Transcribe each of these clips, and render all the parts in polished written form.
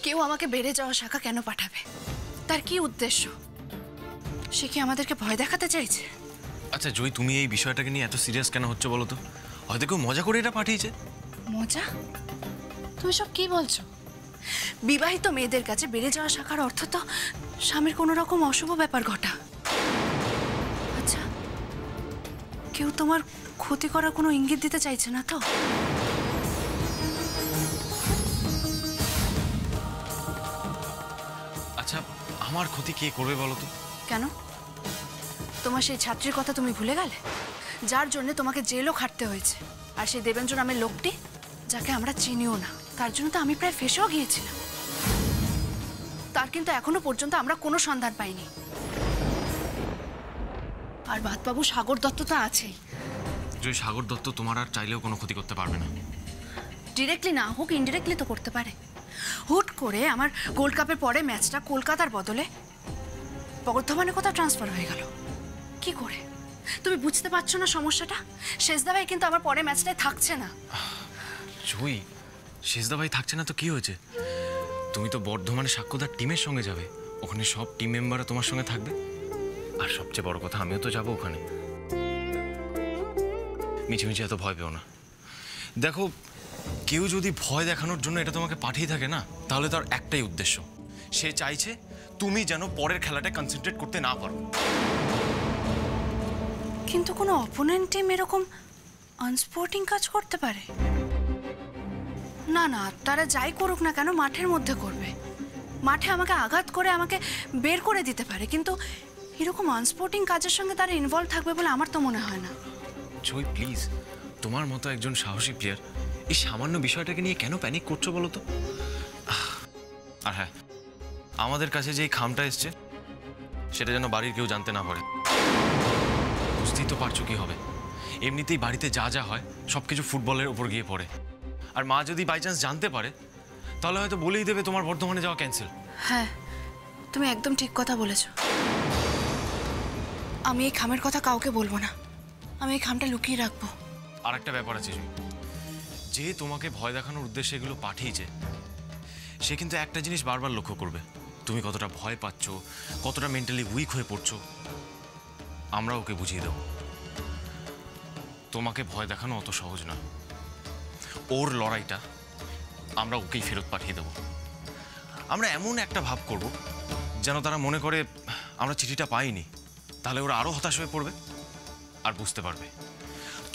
কেউ আমাকে বেড়ে যাওয়া শাখা কেন পাঠাবে? তার কি উদ্দেশ্য? সে কি আমাদেরকে ভয় দেখাতে চাইছে? আচ্ছা জয়, তুমি এই বিষয়টাকে নিয়ে এত সিরিয়াস কেন হচ্ছে বলো তো? হয়তো কেউ মজা করে এটা পাঠিয়েছে। মজা? তুমি সব কি বলছো? বিবাহিত মেয়েদের কাছে বেড়ে যাওয়া শাখার অর্থ তো স্বামীর কোনো রকম অশুভ ব্যাপার ঘটা। আচ্ছা, কেউ তোমার ক্ষতি করার কোনো ইঙ্গিত দিতে চাইছে না তো? আচ্ছা, আমার ক্ষতি কে করবে বলো তো? কেন? তোমার সেই ছাত্রীর কথা তুমি ভুলে গেলে, যার জন্য তোমাকে জেলও খাটতে হয়েছে? আর সেই দেবেন্দ্র নামের লোকটি, যাকে আমরা চিনিও না, তার জন্য তো আমি প্রায় ফেঁসেও গিয়েছিলাম। তার কিন্তু এখনো পর্যন্ত আমরা কোনো সন্ধান পাইনি। আর বাদবাবু সাগর দত্ত তো আছেই। জয়, সাগর দত্ত তোমার আর চাইলেও কোনো ক্ষতি করতে পারবে না। ডিরেক্টলি না হোক, ইনডিরেক্টলি তো করতে পারে। হুট করে আমার গোল্ড কাপের পরে ম্যাচটা কলকাতার বদলে বর্ধমানে কোথাও ট্রান্সফার হয়ে গেল কি করে? তুমি বুঝতে পারছো না সমস্যাটা? শেষদা ভাই কিন্তু আমার পরে ম্যাচটায় থাকছে না। জয়, শেষদা ভাই থাকছে না তো কি হয়েছে? তুমি তো বর্ধমানে সাক্ষ্যদার টিমের সঙ্গে যাবে, ওখানে সব টিম মেম্বাররা তোমার সঙ্গে থাকবে। আর সবচেয়ে বড় কথা, আমিও তো যাবো ওখানে। মিছিমিছি এত ভয় পেও না। দেখো, কেউ যদি ভয় দেখানোর জন্য এটা তোমাকে পাঠিয়ে থাকে না, তাহলে তার একটাই উদ্দেশ্য, সে চাইছে তুমি যেন পরের খেলাটা কনসেন্ট্রেট করতে না পারো। কিন্তু কোনো অপোনেন্ট টিম এরকম আনস্পোর্টিং কাজ করতে পারে? না না, তারা যাই করুক না কেন মাঠের মধ্যে করবে। মাঠে আমাকে আঘাত করে আমাকে বের করে দিতে পারে, কিন্তু এরকম আনস্পোর্টিং কাজের সঙ্গে তারা ইনভলভ থাকবে বলে আমার তো মনে হয় না। জয় প্লিজ, তোমার মতো একজন সাহসী প্লেয়ার এই সামান্য বিষয়টাকে নিয়ে কেন প্যানিক করছো বলো তো? আর হ্যাঁ, আমাদের কাছে যে খামটা এসছে সেটা যেন বাড়ির কেউ জানতে না পারে। বুঝতেই তো পারছো কি হবে। এমনিতেই বাড়িতে যা যা হয় সব কিছু ফুটবলের উপর গিয়ে পড়ে। আর মা যদি বাই চান্স জানতে পারে, তাহলে হয়তো বলেই দেবে তোমার বর্ধমানে যাওয়া ক্যান্সেল। হ্যাঁ, তুমি একদম ঠিক কথা বলেছ। আমি এই খামের কথা কাউকে বলবো না, আমি এই খামটা লুকিয়ে রাখবো। আর একটা ব্যাপার আছে, যে তোমাকে ভয় দেখানোর উদ্দেশ্যে এগুলো পাঠিয়েছে, সে কিন্তু একটা জিনিস বারবার লক্ষ্য করবে, তুমি কতটা ভয় পাচ্ছ, কতটা মেন্টালি উইক হয়ে পড়ছো। আমরা ওকে বুঝিয়ে দেব তোমাকে ভয় দেখানো অত সহজ না। ওর লড়াইটা আমরা ওকেই ফেরত পাঠিয়ে দেব। আমরা এমন একটা ভাব করব যেন তারা মনে করে আমরা চিঠিটা পাইনি, তাহলে ওরা আরো হতাশ হয়ে পড়বে আর বুঝতে পারবে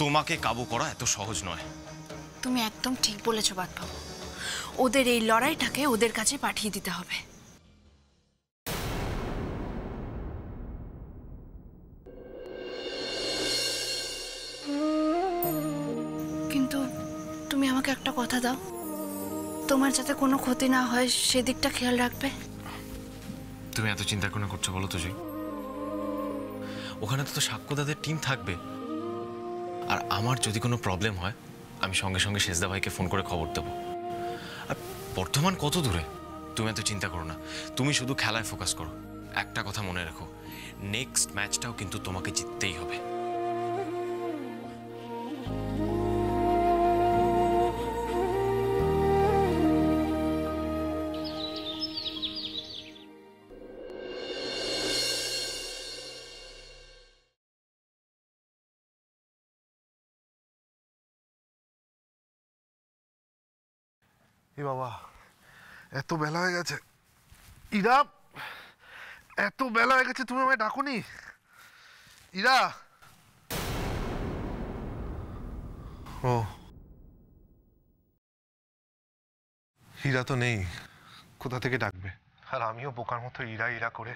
তোমাকে কাবু করা এত সহজ নয়। তুমি একদম ঠিক বলেছো বাদবাবু, ওদের এই লড়াইটাকে ওদের কাছে পাঠিয়ে দিতে হবে। কিন্তু তুমি আমাকে একটা কথা দাও, তোমার যাতে কোনো ক্ষতি না হয় সেদিকটা খেয়াল রাখবে। তুমি এত চিন্তা কেন করছো বলো তো? ওখানে তো সাক্ষ্যদাদের টিম থাকবে, আর আমার যদি কোনো প্রবলেম হয় আমি সঙ্গে সঙ্গে শেষদা ভাইকে ফোন করে খবর দেবো। আর বর্ধমান কত দূরে, তুমি এত চিন্তা করো না, তুমি শুধু খেলায় ফোকাস করো। একটা কথা মনে রাখো, নেক্সট ম্যাচটাও কিন্তু তোমাকে জিততেই হবে। এ বাবা, এত বেলা হয়ে গেছে। ইরা, এত বেলা হয়ে গেছে, তুমি আমায় ডাকোনি? ইরা। ও, হীরা তো নেই, কোথা থেকে ডাকবে? আর আমিও বোকার মতো ইরা ইরা করে।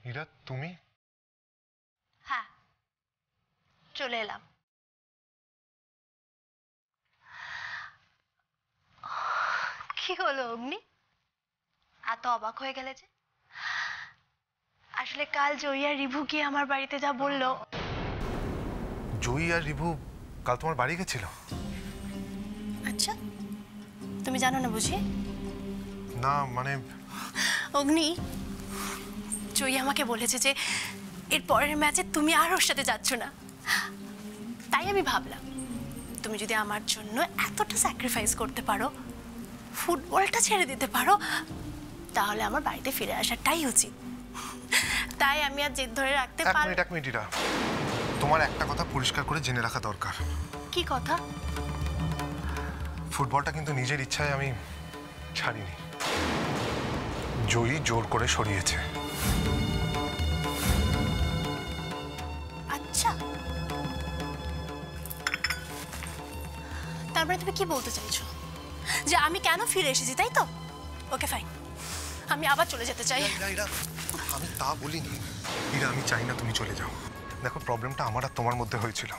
হীরা, তুমি? হ্যাঁ, চলে এলাম। কি হলো অমনি এত অবাক হয়ে গেলে যে? আসলে কাল জয়ী আর রিভু গিয়ে আমার বাড়িতে যা বললো। জয়ী আর রিভু কাল তোমার বাড়ি গেছিল? আচ্ছা, তুমি জানো না বুঝি? না মানে অগ্নি, জয়ী আমাকে বলেছে যে এর পরের ম্যাচে তুমি আর ওর সাথে যাচ্ছ না। তাই আমি ভাবলাম তুমি যদি আমার জন্য এতটা স্যাক্রিফাইস করতে পারো, ফুটবলটা ছেড়ে দিতে পারো, তাহলে আমার বাড়িতে ফিরে আসাটাই উচিত। তাই আমি আর জেদ ধরে রাখতে পারি। এক মিনিট ইরা, তোমার একটা কথা পরিষ্কার করে জেনে রাখা দরকার। কি কথা? ফুটবলটা কিন্তু নিজের ইচ্ছায় আমি ছাড়িনি, জয়ী জোর করে সরিয়েছে। আচ্ছা, তারপরে তুমি কি বলতে চাইছো? যে আমি কেন ফিরে এসেছি, তাই তো? ওকে ফাইন, আমি আবার চলে যেতে চাই। আমি তা বলিনি ইরা, আমি চাই না তুমি চলে যাও। দেখো, প্রবলেমটা আমার আর তোমার মধ্যে হয়েছিল।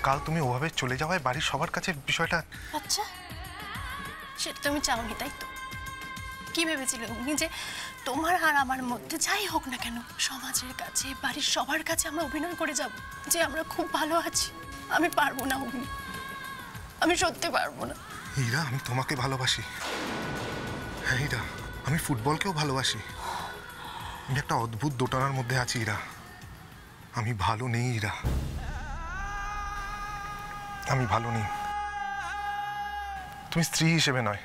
কাল তুমি ওভাবে চলে যাওয়ায় বাড়ির সবার কাছে বিষয়টা। আচ্ছা, সেটা তুমি চাওনি, তাই তো? কি ভেবেছিলে উনি যে তোমার আর আমার মধ্যে যাই হোক না কেন সমাজের কাছে, বাড়ির সবার কাছে আমরা অভিনয় করে যাব যে আমরা খুব ভালো আছি? আমি পারবো না অগ্নি, আমি সত্যি পারবো না। ইরা, আমি তোমাকে ভালোবাসি। হ্যাঁ ইরা, আমি ফুটবলকেও ভালোবাসি। আমি একটা অদ্ভুত দোটানার মধ্যে আছি ইরা। আমি ভালো নেই ইরা, আমি ভালো নেই। তুমি স্ত্রী হিসেবে নয়,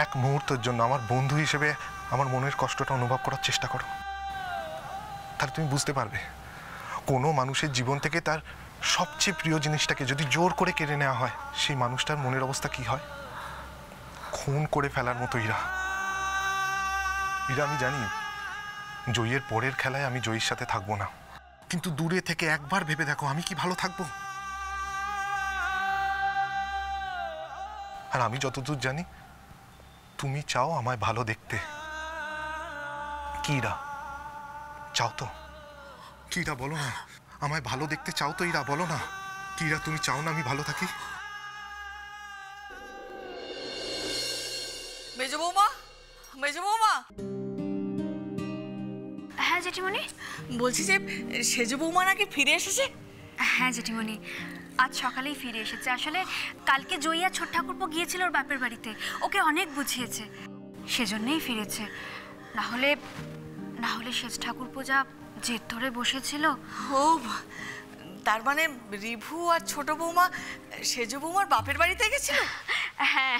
এক মুহূর্তের জন্য আমার বন্ধু হিসেবে আমার মনের কষ্টটা অনুভব করার চেষ্টা করো। তাহলে তুমি বুঝতে পারবে কোনো মানুষের জীবন থেকে তার সবচেয়ে প্রিয় জিনিসটাকে যদি জোর করে কেড়ে নেওয়া হয়, সেই মানুষটার মনের অবস্থা কি হয়। খুন করে ফেলার মতো ইরা। ইরা, আমি জানি জয়ীর পরের খেলায় আমি জয়ীর সাথে থাকবো না, কিন্তু দূরে থেকে একবার ভেবে দেখো আমি কি ভালো থাকবো। আর আমি যতদূর জানি তুমি চাও আমায় ভালো দেখতে। কি ইরা, চাও তো? কি ইরা, বলো না, আমায় ভালো দেখতে চাও তো ইরা? বলো না কি ইরা, তুমি চাও না আমি ভালো থাকি? মেজো বৌমা, মেজো বৌমা। হ্যাঁ জেঠিমণি। বলছি যে সেজো বৌমা নাকি ফিরে এসেছে। হ্যাঁ জেঠিমণি, আজ সকালেই ফিরে এসেছে। আসলে কালকে জয়ী আর ছোট ঠাকুরপো গিয়েছিল ওর বাপের বাড়িতে, ওকে অনেক বুঝিয়েছে, সেজন্যই ফিরেছে। না হলে সেজ ঠাকুরপো যা জেদ ধরে বসেছিল। ও, তার মানে রিভু আর ছোট বৌমা সেজো বৌমার বাপের বাড়িতে গেছিল। হ্যাঁ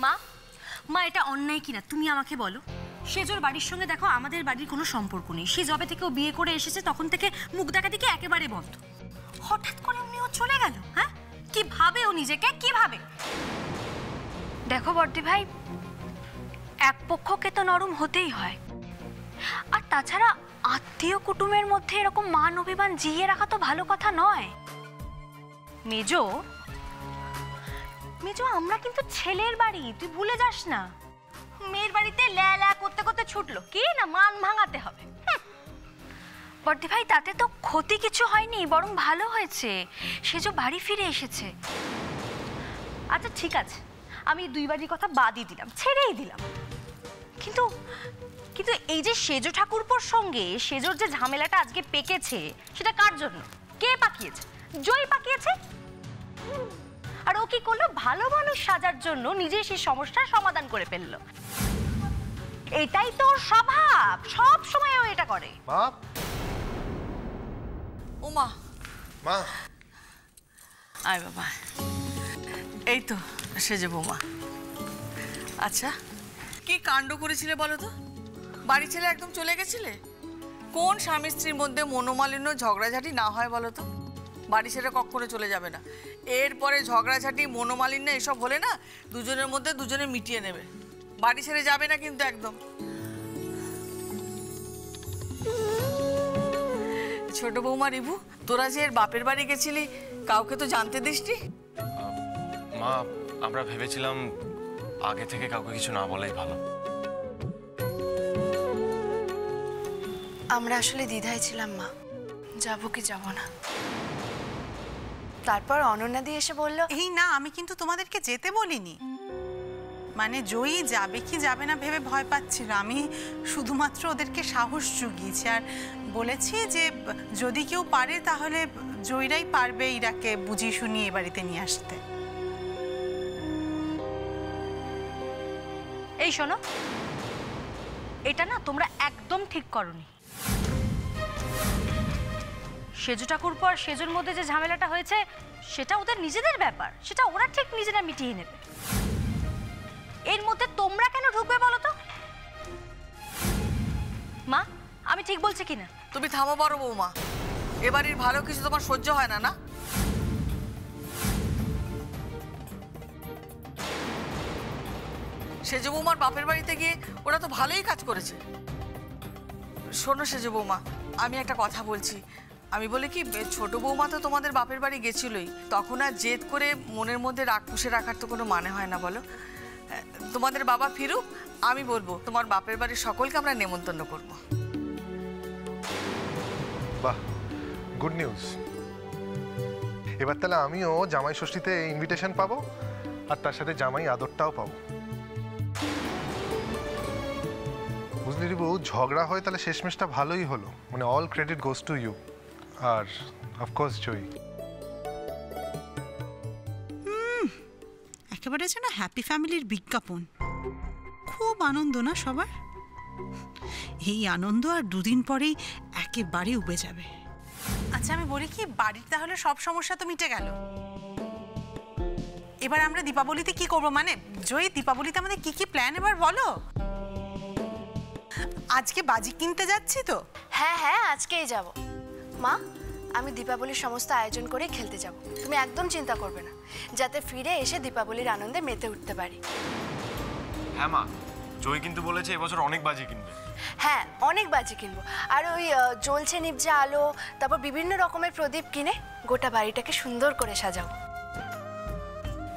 মা, মা এটা অন্যায় কিনা তুমি আমাকে বলো। সেজোর বাড়ির সঙ্গে দেখো আমাদের বাড়ির কোনো সম্পর্ক নেই। সে যবে থেকে ও বিয়ে করে এসেছে তখন থেকে মুখ দেখা দিকে একেবারে বন্ধ। হঠাৎ করে উনি ও চলে গেল। হ্যাঁ, কি ভাবে ও নিজেকে, কি ভাবে? দেখো বর্দি ভাই, এক পক্ষকে তো নরম হতেই হয়। আর তাছাড়া আত্মীয় কুটুমের মধ্যে এরকম মান অভিমান জিয়ে রাখা তো ভালো কথা নয়। মেজো, আমরা কিন্তু ছেলের বাড়ি, তুই ভুলে যাস না। মেয়ের বাড়িতে ল্যা করতে করতে ছুটলো কি না, মান ভাঙাতে হবে। বর্দি ভাই, তাতে তো ক্ষতি কিছু হয়নি, বরং ভালো হয়েছে। সে যে বাড়ি ফিরে এসেছে। আচ্ছা ঠিক আছে, আমি দুই বাড়ির কথা বাদই দিলাম, ছেড়েই দিলাম, কিন্তু কিন্তু এই যে সেজো ঠাকুরপোর সঙ্গে সেজোর যে ঝামেলাটা আজকে পেকেছে, সেটা কার জন্য? কে পাকিয়েছে? জয়ী পাকিয়েছে। আর ও কি করলো? ভালো মানুষ সাজার জন্য নিজে সেই সমস্যার সমাধান করে ফেললো। এটাই তো ওর স্বভাব, সব সময় ও এটা করে। বাপ, ও মা, মা, আয় বাবা। এই তো সেজো বৌমা। আচ্ছা, কি কাণ্ড করেছিলে বলো তো? বাড়ি ছেলে একদম চলে গেছিলে। কোন স্বামী স্ত্রীর মধ্যে মনোমালিন্য ঝগড়াঝাটি না হয় বলো তো? বাড়ি ছেড়ে কখনো চলে যাবে না। এরপরে ঝগড়াঝাটি মনোমালিন্য এসব হলে না, দুজনের মধ্যে দুজনে মিটিয়ে নেবে। বাড়ি ছেড়ে যাবে না কিন্তু একদম। ছোট বৌমা রিভু, তোরা যে এর বাপের বাড়ি গেছিলি, কাউকে তো জানতে দিসনি? মা, আমরা ভেবেছিলাম আগে থেকে কাউকে কিছু না বলাই ভালো। আমরা আসলে দ্বিধায় ছিলাম মা, যাবো কি যাব না। তারপর অনন্যাদি এসে বলল, এই না, আমি কিন্তু তোমাদেরকে যেতে বলিনি। মানে জয়ী যাবে কি যাবে না ভেবে ভয় পাচ্ছিল। আমি শুধুমাত্র ওদেরকে সাহস জুগিয়েছি আর বলেছি যে যদি কেউ পারে তাহলে জয়ীরাই পারবে ইরাকে বুঝিয়ে শুনিয়ে এ বাড়িতে নিয়ে আসতে। এই শোনো, এটা না তোমরা একদম ঠিক করনি। সেজু ঠাকুরপো আর সেজুর মধ্যে যে ঝামেলাটা হয়েছে সেটা ওদের নিজেদের ব্যাপার, সেটা ওরা ঠিক নিজেরা মিটিয়ে নেবে। এর মধ্যে তোমরা কেন ঢুকবে বলো তো? মা, আমি ঠিক বলছি কিনা? তুমি থামো বড় বৌমা, এবারের ভালো কিছু তোমার সহ্য হয় না? না, সেজু বৌমার বাপের বাড়িতে গিয়ে ওরা তো ভালোই কাজ করেছে। শোনো সেজু বৌমা, আমি একটা কথা বলছি। আমি বলি কি, ছোট বৌমা তো তোমাদের বাপের বাড়ি গেছিলই, তখন আর জেদ করে মনের মধ্যে রাগ পুষে রাখার তো কোনো মানে হয় না বলো। তোমাদের বাবা ফিরুক, আমি বলবো তোমার বাপের বাড়ির সকলকে আমরা নেমন্তন্ন করব। বাহ, গুড নিউজ। এবার তাহলে আমিও জামাই ষষ্ঠীতে ইনভিটেশন পাবো, আর তার সাথে জামাই আদরটাও পাবো। বুঝলি রে বউ, ঝগড়া হয় তাহলে শেষমেশটা ভালোই হলো, মানে all credit goes to you আর অফকোর্স জয়ী। একেবারে যেন হ্যাপি ফ্যামিলির বিজ্ঞাপন। খুব আনন্দ না সবার? এই আনন্দ আর দুদিন পরেই একেবারে উবে যাবে। আচ্ছা আমি বলি কি, বাড়ির তাহলে সব সমস্যা তো মিটে গেল। এবার আমরা দীপাবলিতে কি করবো? মানে জয়ী, দীপাবলিতে আমাদের কি কি প্ল্যান এবার বলো। আজকে বাজি কিনতে যাচ্ছি তো। হ্যাঁ হ্যাঁ, আজকেই যাব। মা, আমি দীপাবলির সমস্ত আয়োজন করে খেলতে যাব, তুমি একদম চিন্তা করবে না, যাতে ফিরে এসে দীপাবলির আনন্দে মেতে উঠতে পারি। হ্যাঁ মা, জয় কিন্তু বলেছে এবছর অনেক বাজি কিনবে। হ্যাঁ, অনেক বাজি কিনবো, আর ওই জ্বলছে নিভছে আলো, তারপর বিভিন্ন রকমের প্রদীপ কিনে গোটা বাড়িটাকে সুন্দর করে সাজাবো।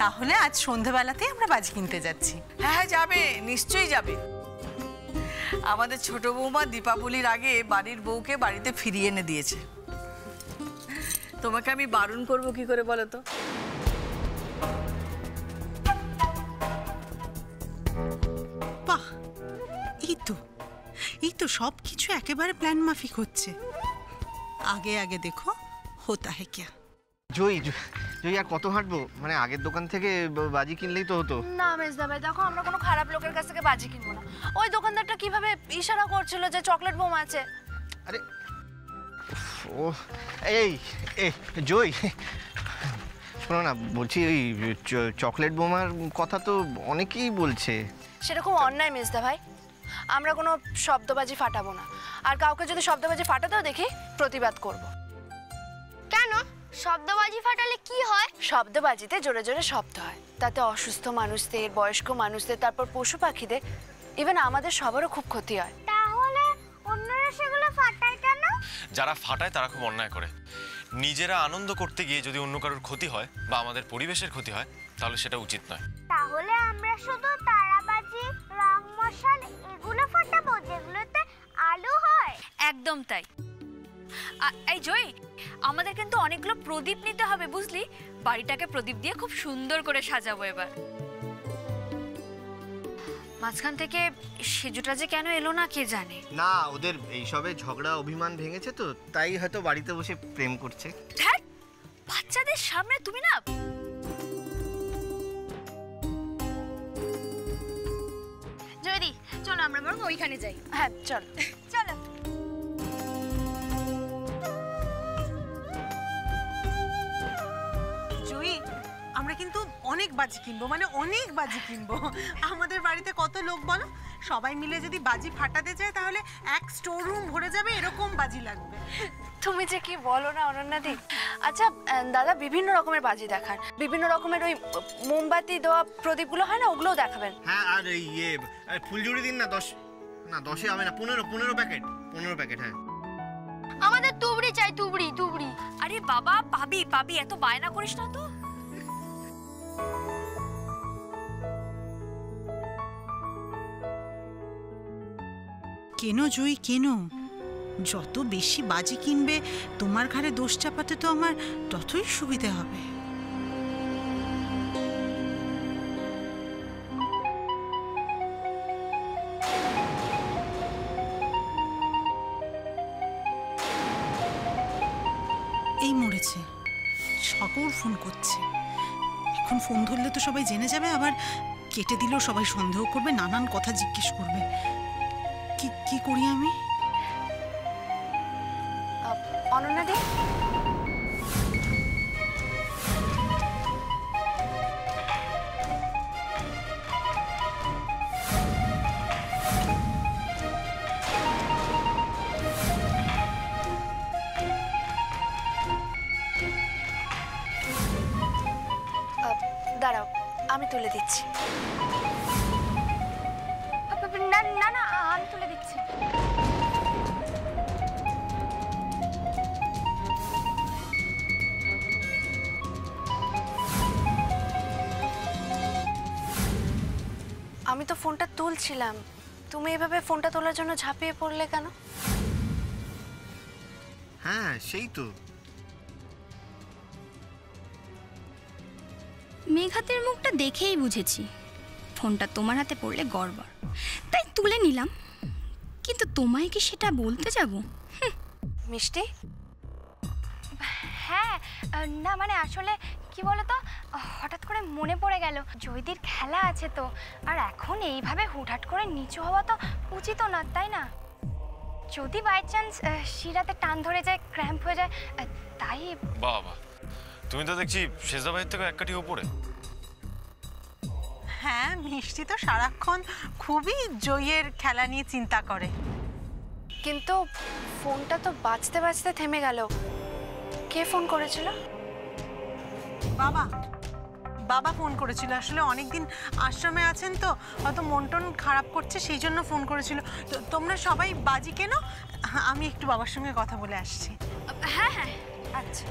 তাহলে আজ সন্ধ্যাবেলাতেই আমরা বাজি কিনতে যাচ্ছি। হ্যাঁ হ্যাঁ, যাবে, নিশ্চয়ই যাবে। আমাদের ছোট বৌমা দীপাবলির আগে বাড়ির বউকে বাড়িতে ফিরিয়ে এনে দিয়েছে। তোমাকে আমি বারণ করব কি করে বলো তো? বাহ, এই তো সব কিছু একেবারে প্ল্যান মাফিক হচ্ছে। আগে আগে দেখো হোতা হে ক্যা। জয়ী আর কত হাঁটবো? মানে আগের দোকান থেকে বাজি কিনলেই তো হতো। না মেজদা ভাই, দেখো আমরা কোনো খারাপ লোকের কাছ থেকে বাজি কিনবো না। ওই দোকানদারটা কিভাবে ইশারা করছিল যে চকলেট বোম আছে। আরে ও, এই জয়ী শোনো না, বলছি ওই চকলেট বোমার কথা তো অনেকেই বলছে। সেরকম অন্যায় মেজদা ভাই, আমরা কোনো শব্দবাজি ফাটাবো না, আর কাউকে যদি শব্দবাজি ফাটাতেও দেখি প্রতিবাদ করব। কেন? শব্দবাজি ফাটালে কি হয়? শব্দবাজিতে জোরে জোরে শব্দ হয়, তাতে অসুস্থ মানুষদের, বয়স্ক মানুষদের, তারপর পশু পাখিদের, ইভেন আমাদের সবারও খুব ক্ষতি হয়। তাহলে অন্যরা সেগুলো ফাটায় কেন? যারা ফাটায় তারা খুব অন্যায় করে। নিজেরা আনন্দ করতে গিয়ে যদি অন্য কারোর ক্ষতি হয় বা আমাদের পরিবেশের ক্ষতি হয়, তাহলে সেটা উচিত নয়। তাহলে আমরা শুধু তারাবাজি, রং মশাল এগুলো ফাটাবো যেগুলোতে আলো হয়। একদম তাই। এই জয়ী, আমাদের কিন্তু অনেকগুলো প্রদীপ নিতে হবে বুঝলি, বাড়িটাকে প্রদীপ দিয়ে খুব সুন্দর করে সাজাবো এবার। মাঝখান থেকে সেজুটা যে কেন এলো না কে জানে। না, ওদের এইসবে ঝগড়া অভিমান ভেঙেছে তো, তাই হয়তো বাড়িতে বসে প্রেম করছে। ধ্যাৎ, বাচ্চাদের সামনে তুমি না। জয়দি, চলো আমরা বরং ওইখানে যাই। হ্যাঁ চল। চলো। জয়ী, আমরা কিন্তু অনেক বাজি কিনবো, মানে অনেক বাজি কিনবো। আমাদের বাড়িতে কত লোক বলো, সবাই মিলে যদি বাজি ফাটাতে যায় তাহলে এক স্টোর রুম ভরে যাবে, এরকম বাজি লাগবে। তুমি যে কি বলো না অনন্যাদি। আচ্ছা দাদা, বিভিন্ন রকমের বাজি দেখান, বিভিন্ন রকমের ওই মোমবাতি দেওয়া প্রদীপগুলো হয় না, ওগুলোও দেখাবেন। হ্যাঁ, আর ফুলঝুড়ি দিন না, 10 হবে না, 15 প্যাকেট, 15 প্যাকেট। হ্যাঁ, আমাদের তুবড়ি চাই, তুবড়ি। আরে বাবা, পাবি, এত বায়না করিস না তো। কেন জয়ী, কেন? যত বেশি বাজি কিনবে তোমার ঘাড়ে দোষ চাপাতে তো আমার ততই সুবিধা হবে। এই মরেছে, সকল ফোন করছে। এখন ফোন ধরলে তো সবাই জেনে যাবে, আবার কেটে দিলেও সবাই সন্দেহ করবে, নানান কথা জিজ্ঞেস করবে। কি করি আমি? অনন্যা দি, দাঁড়াও, আমি তুলে দিচ্ছি। না না না, আমি তুলে দিচ্ছি। আমি তো ফোনটা তুলছিলাম, তুমি এভাবে ফোনটা তোলার জন্য ঝাঁপিয়ে পড়লে কেন? হ্যাঁ সেই তো। মেঘাতের মুখটা দেখেই বুঝেছি ফোনটা তোমার হাতে পড়লে গড়বড়, তাই তুলে নিলাম। কিন্তু তোমায় কি সেটা বলতে যাব? মিষ্টি, হ্যাঁ, না মানে আসলে কি বলতো, হঠাৎ করে মনে পড়ে গেল জয়দির খেলা আছে তো, আর এখন এইভাবে হুটহাট করে নিচু হওয়া তো উচিত না, তাই না? যদি বাই চান্স শিরাতে টান ধরে যায়, ক্র্যাম্প হয়ে যায়, তাই। বাবা, তুমি তো দেখছি শেজাবাইয়ের থেকে এক কাঠি ওপরে। হ্যাঁ, মিষ্টি তো সারাক্ষণ খুবই জয়ের খেলা নিয়ে চিন্তা করে। কিন্তু ফোনটা তো বাজতে বাজতে থেমে গেল। কে ফোন করেছিল? বাবা ফোন করেছিল। আসলে অনেকদিন আশ্রমে আছেন তো, হয়তো মন টন খারাপ করছে, সেই জন্য ফোন করেছিল। তো তোমরা সবাই বাজি কেন, আমি একটু বাবার সঙ্গে কথা বলে আসছি। হ্যাঁ হ্যাঁ, আচ্ছা।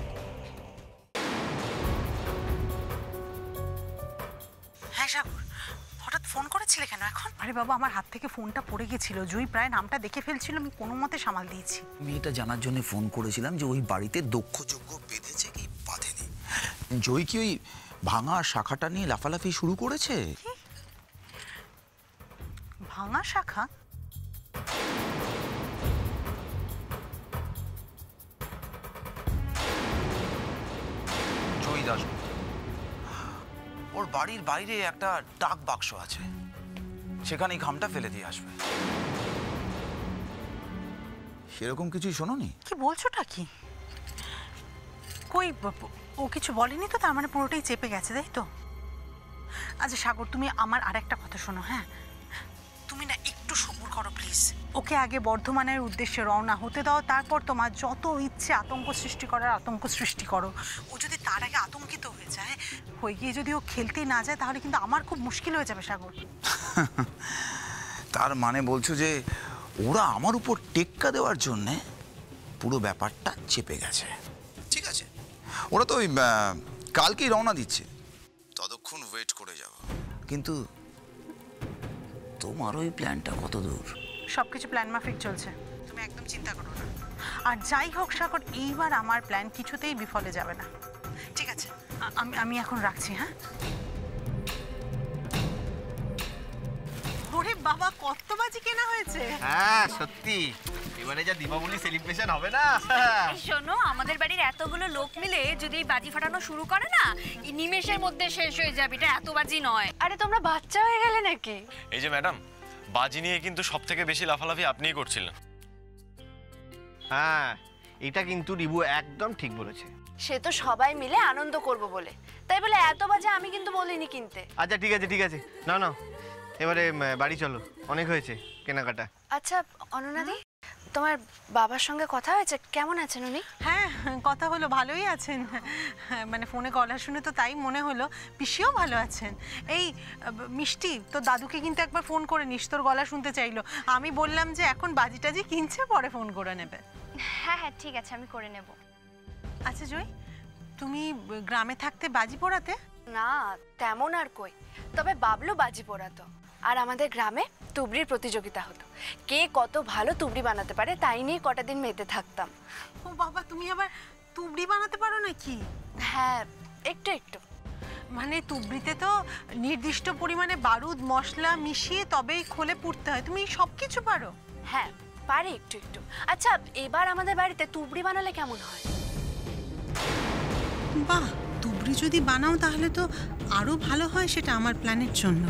হ্যাঁ সাগর, হঠাৎ ফোন করেছিলে কেন এখন? আরে বাবা, আমার হাত থেকে ফোনটা পড়ে গেছিল, জুই প্রায় নামটা দেখে ফেলছিল, আমি কোনো মতে সামাল দিয়েছি। আমি এটা জানার জন্য ফোন করেছিলাম যে ওই বাড়িতে দক্ষযজ্ঞ বেঁধেছে কি বাঁধেনি। জয় কি ওই ভাঙা শাখাটা নিয়ে লাফালাফি শুরু করেছে? ভাঙা শাখা? জয় দাস, ওর বাড়ির বাইরে একটা ডাক বাক্স আছে, সেখানে খামটা ফেলে দিয়ে আসবে। সেরকম কিছুই শোনোনি? কি বলছোটা কি? কই, ও কিছু বলেনি তো? তার মানে পুরোটাই চেপে গেছে, তাই তো? আচ্ছা সাগর, তুমি আমার আর একটা কথা শোনো। হ্যাঁ, তুমি না একটু সবুর করো প্লিজ। ওকে আগে বর্ধমানের উদ্দেশ্যে রওনা হতে দাও, তারপর তোমার যত ইচ্ছে আতঙ্ক সৃষ্টি করার আতঙ্ক সৃষ্টি করো। ও যদি তার আগে আতঙ্কিত হয়ে যায়, হয়ে গিয়ে যদি ও খেলতেই না যায়, তাহলে কিন্তু আমার খুব মুশকিল হয়ে যাবে সাগর। তার মানে বলছো যে ওরা আমার উপর টেক্কা দেওয়ার জন্যে পুরো ব্যাপারটা চেপে গেছে? ঠিক আছে, ওরা তো ওই কালকেই রওনা দিচ্ছে, ততক্ষণ ওয়েট করে যাব। কিন্তু তোমার ওই প্ল্যানটা কত দূর? সবকিছু প্ল্যান মাফিক চলছে, তুমি একদম চিন্তা করো না। আর যাই হোক সাগর, এইবার আমার প্ল্যান কিছুতেই বিফলে যাবে না। ঠিক আছে, আমি এখন রাখছি। হ্যাঁ। ওরে বাবা, কত বাজি কেনা হয়েছে! হ্যাঁ সত্যি, এবারে যা দীপাবলি সেলিব্রেশন হবে না। শোনো, আমাদের বাড়ির এতগুলো লোক মিলে যদি এই বাজি ফাটানো শুরু করে না, এই নিমেষের মধ্যে শেষ হয়ে যাবে। এটা এত বাজি নয়। আরে তোমরা বাচ্চা হয়ে গেলে নাকি? এই যে ম্যাডাম, বাজি নিয়ে কিন্তু সব থেকে বেশি লাফালাফি আপনিই করছিলেন। হ্যাঁ, এটা কিন্তু রিবু একদম ঠিক বলেছে। সে তো সবাই মিলে আনন্দ করব বলে, তাই বলে এত বাজে আমি কিন্তু বলিনি কিনতে। আচ্ছা ঠিক আছে ঠিক আছে, না না এবারে বাড়ি চলো, অনেক হয়েছে কেনাকাটা। আচ্ছা অনন্যাদি, তোমার বাবার সঙ্গে কথা হয়েছে? কেমন আছেন উনি? হ্যাঁ, কথা হলো, ভালোই আছেন। মানে ফোনে গলা শুনে তো তাই মনে হলো। পিসিও ভালো আছেন। এই মিষ্টি, তোর দাদুকে কিন্তু একবার ফোন করে নিস, তোর গলা শুনতে চাইলো। আমি বললাম যে এখন বাজি টাজি কিনছে, পরে ফোন করে নেবে। হ্যাঁ হ্যাঁ ঠিক আছে, আমি করে নেব। আচ্ছা জয়, তুমি গ্রামে থাকতে বাজি পোড়াতে? না তেমন আর কই, তবে বাবলু বাজি পোড়াতো। আর আমাদের গ্রামে তুবড়ির প্রতিযোগিতা হতো, কে কত ভালো তুবড়ি বানাতে পারে তাই নিয়ে কটা দিন মেতে থাকতাম। ও বাবা, তুমি আবার তুবড়ি বানাতে পারো নাকি? হ্যাঁ, একটু একটু। মানে তুবড়িতে তো নির্দিষ্ট পরিমাণে বারুদ মশলা মিশিয়ে তবেই খোলে পুড়তে হয়, তুমি সব কিছু পারো? হ্যাঁ পারি একটু একটু। আচ্ছা, এবার আমাদের বাড়িতে তুবড়ি বানালে কেমন হয়? বাহ, তুবড়ি যদি বানাও তাহলে তো আরও ভালো হয়, সেটা আমার প্ল্যানের জন্য।